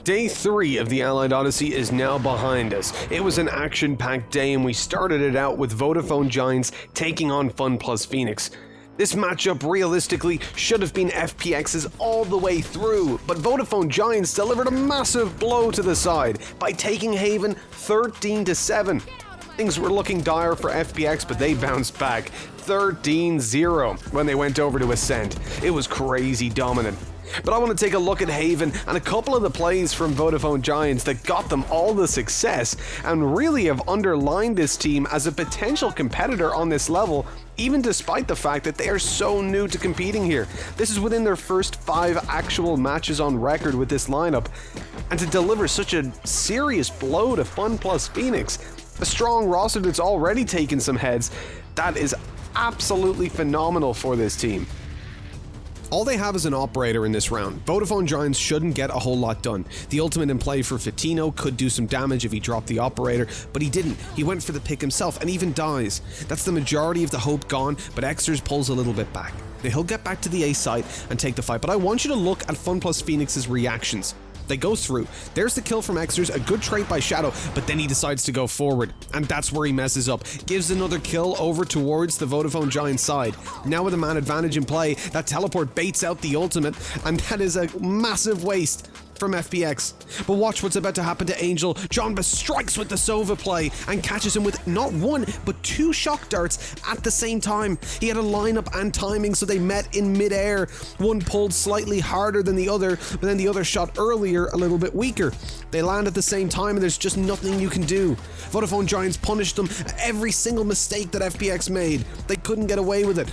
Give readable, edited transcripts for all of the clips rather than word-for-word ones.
Day 3 of the Allied Odyssey is now behind us. It was an action-packed day and we started it out with Vodafone Giants taking on Fun Plus Phoenix. This matchup realistically should have been FPX's all the way through, but Vodafone Giants delivered a massive blow to the side by taking Haven 13-7. Things were looking dire for FPX, but they bounced back 13-0 when they went over to Ascent. It was crazy dominant. But I want to take a look at Haven and a couple of the plays from Vodafone Giants that got them all the success and really have underlined this team as a potential competitor on this level, even despite the fact that they are so new to competing here. This is within their first 5 actual matches on record with this lineup, and to deliver such a serious blow to Fun Plus Phoenix, a strong roster that's already taken some heads, that is absolutely phenomenal for this team. All they have is an operator in this round. Vodafone Giants shouldn't get a whole lot done. The ultimate in play for Fitino could do some damage if he dropped the operator, but he didn't. He went for the pick himself and even dies. That's the majority of the hope gone, but Exers pulls a little bit back. Now he'll get back to the A site and take the fight, but I want you to look at Fun Plus Phoenix's reactions. They go through. There's the kill from Exers, a good trait by Shadow, but then he decides to go forward, and that's where he messes up. Gives another kill over towards the Vodafone Giant side. Now with a man advantage in play, that teleport baits out the ultimate, and that is a massive waste from FPX. But watch what's about to happen to Angel. Jonba strikes with the Sova play and catches him with not one, but 2 shock darts at the same time. He had a lineup and timing, so they met in midair. One pulled slightly harder than the other, but then the other shot earlier a little bit weaker. They land at the same time and there's just nothing you can do. Vodafone Giants punished them every single mistake that FPX made. They couldn't get away with it.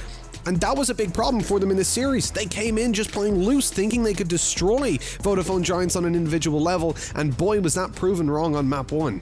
And that was a big problem for them in this series. They came in just playing loose, thinking they could destroy Vodafone Giants on an individual level, and boy was that proven wrong on map 1.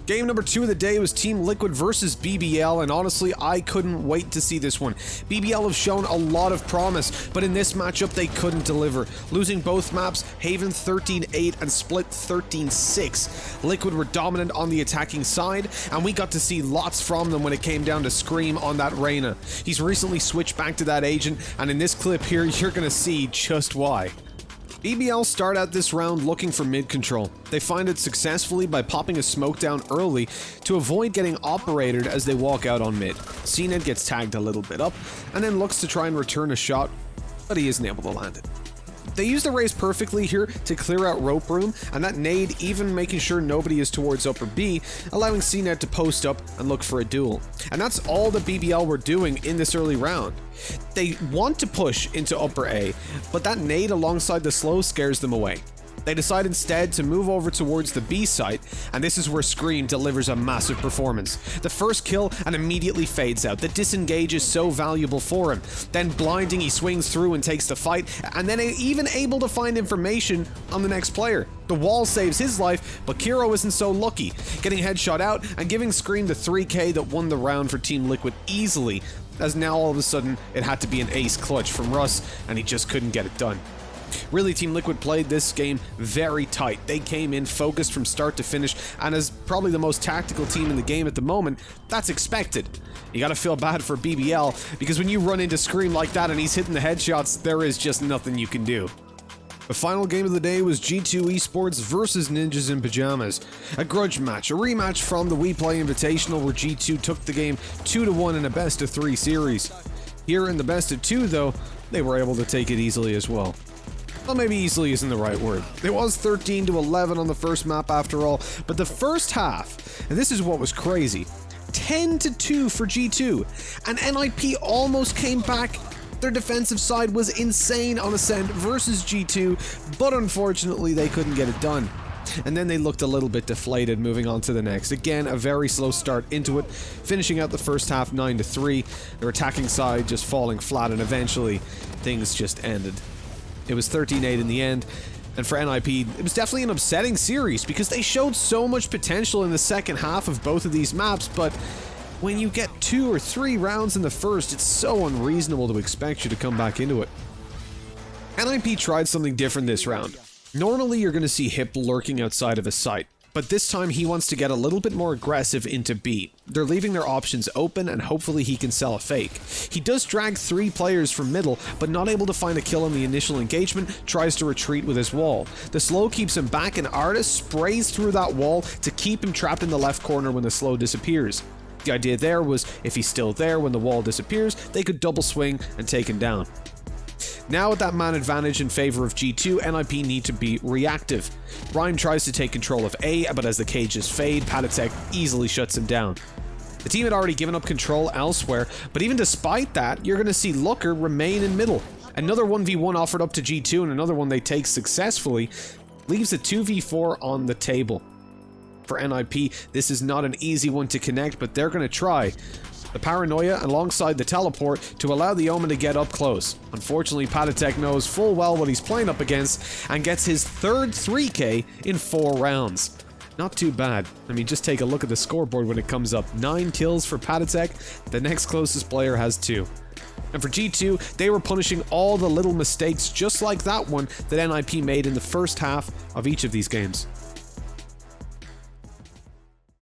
Game number 2 of the day was Team Liquid versus BBL, and honestly, I couldn't wait to see this one. BBL have shown a lot of promise, but in this matchup, they couldn't deliver. Losing both maps, Haven 13-8 and Split 13-6. Liquid were dominant on the attacking side, and we got to see lots from them when it came down to Scream on that Reyna. He's recently switched back to that agent, and in this clip here, you're gonna see just why. BBL start out this round looking for mid control. They find it successfully by popping a smoke down early to avoid getting operated as they walk out on mid. CNED gets tagged a little bit up and then looks to try and return a shot, but he isn't able to land it. They use the raise perfectly here to clear out rope room, and that nade even making sure nobody is towards upper B, allowing CNED to post up and look for a duel. And that's all the BBL were doing in this early round. They want to push into upper A, but that nade alongside the slow scares them away. They decide instead to move over towards the B site, and this is where Scream delivers a massive performance. The first kill and immediately fades out. The disengage is so valuable for him. Then blinding, he swings through and takes the fight, and then even able to find information on the next player. The wall saves his life, but Kiro isn't so lucky, getting headshot out and giving Scream the 3k that won the round for Team Liquid easily, as now all of a sudden it had to be an ace clutch from Russ, and he just couldn't get it done. Really, Team Liquid played this game very tight. They came in focused from start to finish, and as probably the most tactical team in the game at the moment, that's expected. You gotta feel bad for BBL, because when you run into Scream like that and he's hitting the headshots, there is just nothing you can do. The final game of the day was G2 Esports versus Ninjas in Pajamas. A grudge match, a rematch from the We Play Invitational where G2 took the game 2-1 in a best-of-3 series. Here in the best-of-2 though, they were able to take it easily as well. Well, maybe easily isn't the right word. It was 13-11 on the first map after all, but the first half, and this is what was crazy, 10-2 for G2, and NIP almost came back. Their defensive side was insane on Ascent versus G2, but unfortunately they couldn't get it done. And then they looked a little bit deflated moving on to the next. Again, a very slow start into it, finishing out the first half 9-3, their attacking side just falling flat, and eventually things just ended. It was 13-8 in the end, and for NIP, it was definitely an upsetting series because they showed so much potential in the second half of both of these maps, but when you get 2 or 3 rounds in the first, it's so unreasonable to expect you to come back into it. NIP tried something different this round. Normally, you're going to see Hip lurking outside of a site. But this time he wants to get a little bit more aggressive into B. They're leaving their options open and hopefully he can sell a fake. He does drag 3 players from middle, but not able to find a kill on the initial engagement, tries to retreat with his wall. The slow keeps him back and Artis sprays through that wall to keep him trapped in the left corner when the slow disappears. The idea there was if he's still there when the wall disappears, they could double swing and take him down. Now with that man advantage in favor of G2, NIP need to be reactive. Rhyme tries to take control of A, but as the cages fade, Patatek easily shuts him down. The team had already given up control elsewhere, but even despite that, you're going to see Looker remain in middle. Another 1v1 offered up to G2 and another one they take successfully leaves a 2v4 on the table. For NIP, this is not an easy one to connect, but they're going to try. The paranoia alongside the teleport to allow the Omen to get up close. Unfortunately, Patatek knows full well what he's playing up against and gets his third 3k in 4 rounds. Not too bad. I mean, just take a look at the scoreboard when it comes up. 9 kills for Patatek, the next closest player has 2. And for G2, they were punishing all the little mistakes just like that one that NIP made in the first half of each of these games.